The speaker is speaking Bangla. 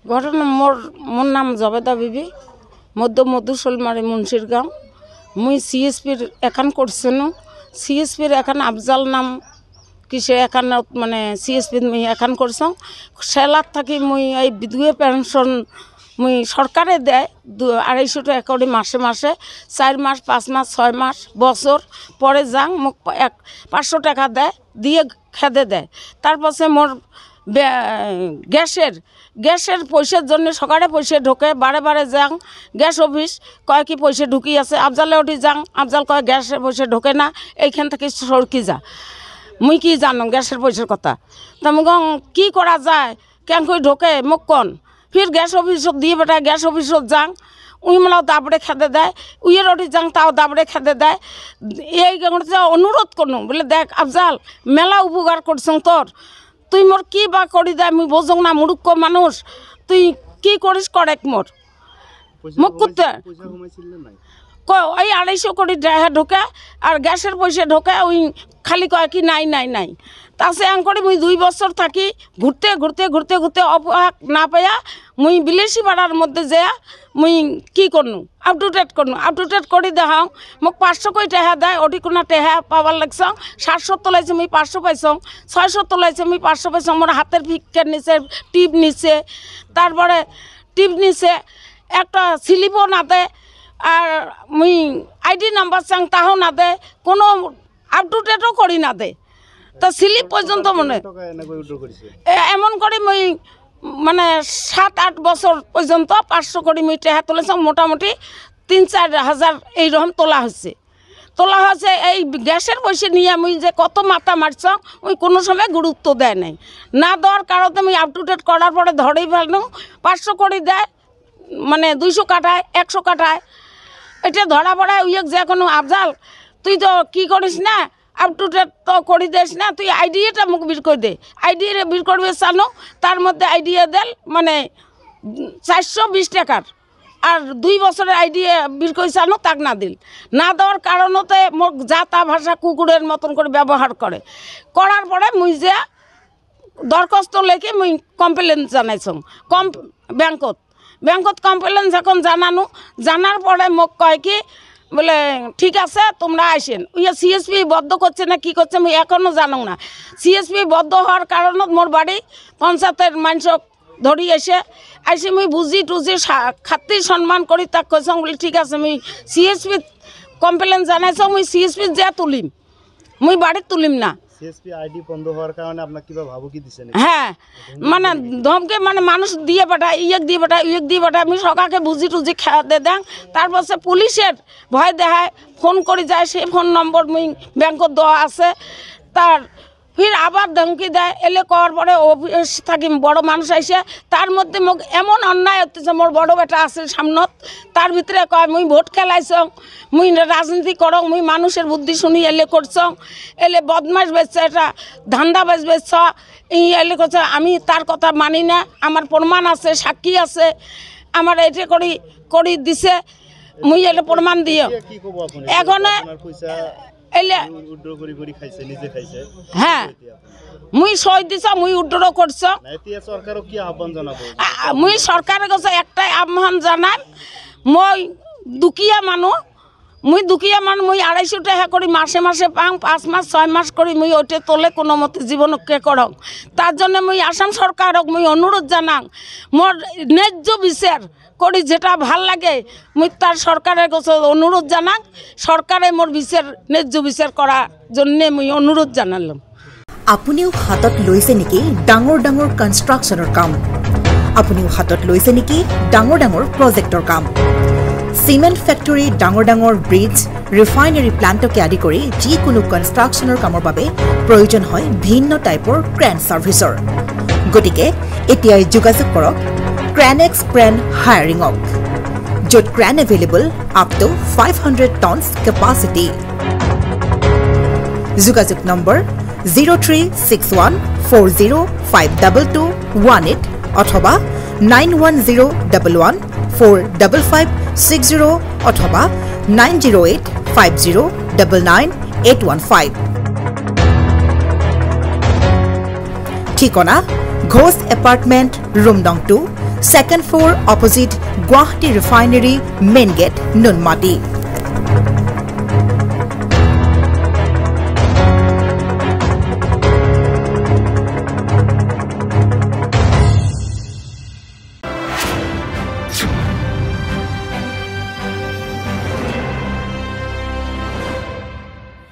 ঘটনা মোর নাম জবেদা বিবি মধ্য মধুশলমারি মুন্সির গাঁও মুই সিএসপির এখান করছেন সিএসপির এখান আফজাল নাম কিসে এখান মানে সিএসপি মুই এখান করছং সেলার থাকি মুই এই বিধুয়ে পেনশন মুই সরকারে দেয় 250 টাকা করে মাসে মাসে 4 মাস 5 মাস 6 মাস বছর পরে যাং মোক 500 টাকা দেয় দিয়ে খেদে দেয় তারপরে মোর গ্যাসের পয়সার জন্য সকালে পয়সা ঢোকে বারে বারে যাং গ্যাস অফিস কয় কি পয়সা ঢুকি আছে আফজালে উঠি যাং আফজাল কয় গ্যাসের পয়সা ঢোকে না এইখান থেকে সরকি যা মুই কি জানো গ্যাসের পয়সার কথা তা মুই কি করা যায় কেন কই ঢোকে মোক কন ফির গ্যাস অফিসত দিয়ে বেটা গ্যাস অফিসত যাং উই মেলাও দাবড়ে খেতে দেয় উইয়ের ওটি যাং তাও দাবড়ে খেতে দেয় এই অনুরোধ করনু বলে দেখ আফজাল মেলা উপকার করছং তোর তুই মোর কি বা করি দেয় মুই বোঝং না মূর্খ মানুষ তুই কি করিস করেক মোর মোক করতে ওই 250 কোটি টাকা ঢোকে আর গ্যাসের পয়সা ঢোকে ওই খালি কয় কি নাই নাই নাই তাছে আং করে মুই 2 বছর থাকি ঘুরতে ঘুরতে ঘুরতে ঘুরতে অপহাক না পাইয়া মুই বিলেসি পাড়ার মধ্যে যেয়া মুই কি করনু আপ টু ডেট করি দেখাও মোক 500 কোটি টাকা দেয় ওটি কোনো টাকা পাবার লাগছং 700 তোলাইছে মুই 500 পাইছং 600 তোলাইছে মুই 500 পাইছং মোর হাতের ফিক্কের নিচে টিপ নিচে তারপরে টিপ নিচে একটা স্লিপও না দেয় আর মুই আইডি নাম্বার চাং তাও না দে কোনো আপ টু ডেটও করি না দে তা স্লিপ পর্যন্ত মনে এমন করে মুই মানে 7-8 বছর পর্যন্ত 500 কোটি মুই টাকা তুলেছাম মোটামুটি 3-4 হাজার এইরকম তোলা হয়েছে এই গ্যাসের পয়সা নিয়ে মুই যে কত মাথা মারছ ওই কোনো সময় গুরুত্ব দেয় নাই না দেওয়ার কারণে মুই আপ টু ডেট করার পরে ধরেই ফেললাম 500 কোটি দেয় মানে 200 কাটায় 100 কাটায় এটা ধরা পড়ায় উইক যে কোনো আফজাল তুই তো কি করিস না আপ টু ডেট তো করি দিস না তুই আইডিয়াটা মুখ বের করে দে আইডিয়া বের করবে জানো তার মধ্যে আইডিয়া দেল মানে 420 টাকার আর 2 বছরের আইডিয়া বের করে জানো তাক না দিল না দেওয়ার কারণতে মোক যা তা ভাষা কুকুরের মতন করে ব্যবহার করার পরে মুই যে দরখাস্ত লেখে মুই কমপ্লেন জানাইছং ব্যাংকত কমপ্লেন যখন জানার পরে মোক কয় কি বলে ঠিক আছে তোমরা আসেন ইয়ে সিএসপি বদ্ধ করছে না কি করছে আমি এখনও জানো না সিএসপি বদ্ধ হওয়ার কারণত মোর বাড়ি পঞ্চায়েতের মানুষক ধরি এসে মুই বুঝি টুজি খাতির সম্মান করি তাক কইছং বলে ঠিক আছে মুই সিএসপি কমপ্লেন জানাইছ মুই সিএসপি যে তুলিম মুই বাড়ি তুলিম না সিএসপি আইডি বন্ধ হওয়ার কারণে আপনার কিভাবে ভাবুকি দিছেন হ্যাঁ মানে ধমকে মানে মানুষ দিয়ে পাঠায় ইয়েক দিয়ে পাঠায় আমি সকাকে বুঝি টুজি খেয়ে দেন তারপর সে পুলিশের ভয় দেখায় ফোন করে যায় সেই ফোন নম্বর মুই ব্যাংকত দেওয়া আছে তার ফির আবার ধমকি দেয় এলে করার পরে অফিস থাকি বড় মানুষ আইসে তার মধ্যে মোক এমন অন্যায় হতেছে মোর বড় বেটা আছে সামনত তার ভিতরে কয় মুই ভোট খেলাইছং মুই রাজনীতি করং মুই মানুষের বুদ্ধি শুনি এলে করছং এলে বদমাস বেচছে এটা ধান্দাবাজ বেচছ এলে করছে আমি তার কথা মানি না আমার প্রমাণ আছে সাক্ষী আছে আমার এটা করি দিছে মুই এটা প্রমাণ দিয়ে এখন হ্যাঁ মুই সই দিছ মুই উড্র করছ মুই সরকারের কাছে একটাই আহ্বান জানাই মই দুখিয়া মানুষ মুই 250 টাকা করে মাসে মাসে পাং 5 মাস 6 মাস করে মুই ওইটা তোলে কোনো মতে জীবনকে করং তার জন্য মুই আসাম সরকারক মুই অনুরোধ জানাং মোর ন্যায্য বিচার করি যেটা ভাল লাগে মুই তার সরকারের কাছে অনুরোধ জানাং সরকারে মোর বিচার ন্যায্য বিচার করার জন্য মুই অনুরোধ জানালাম আপুনিও হাতত লৈছে নেকি ডাঙৰ কনষ্ট্ৰাকচনৰ কাম আপুনিও হাতত লৈছে নেকি ডাঙৰ প্ৰজেক্টৰ কাম সিমেন্ট ফ্যাক্টরি ডাঙৰ ব্রিজ রিফাইনারি প্লান্টকে আদি কৰি যিকোনো কনষ্ট্ৰাকচনৰ কামৰ বাবে প্ৰয়োজন হয় ভিন্ন টাইপৰ ক্ৰেন সাৰ্ভিসৰ গতিকে এতিয়াই যোগাযোগ কৰক ক্ৰেনেক্স ক্ৰেন হায়াৰিংক য'ত crane available up to 500 tons capacity যোগাযোগ নম্বৰ 0361405218 অথবা 9101145560 অথবা 9085099815 ঠিকনা ঘোষ এপাৰ্টমেণ্ট ৰুম নং 2 2nd floor opposite Guwahati Refinery, Main Gate, Nunmati.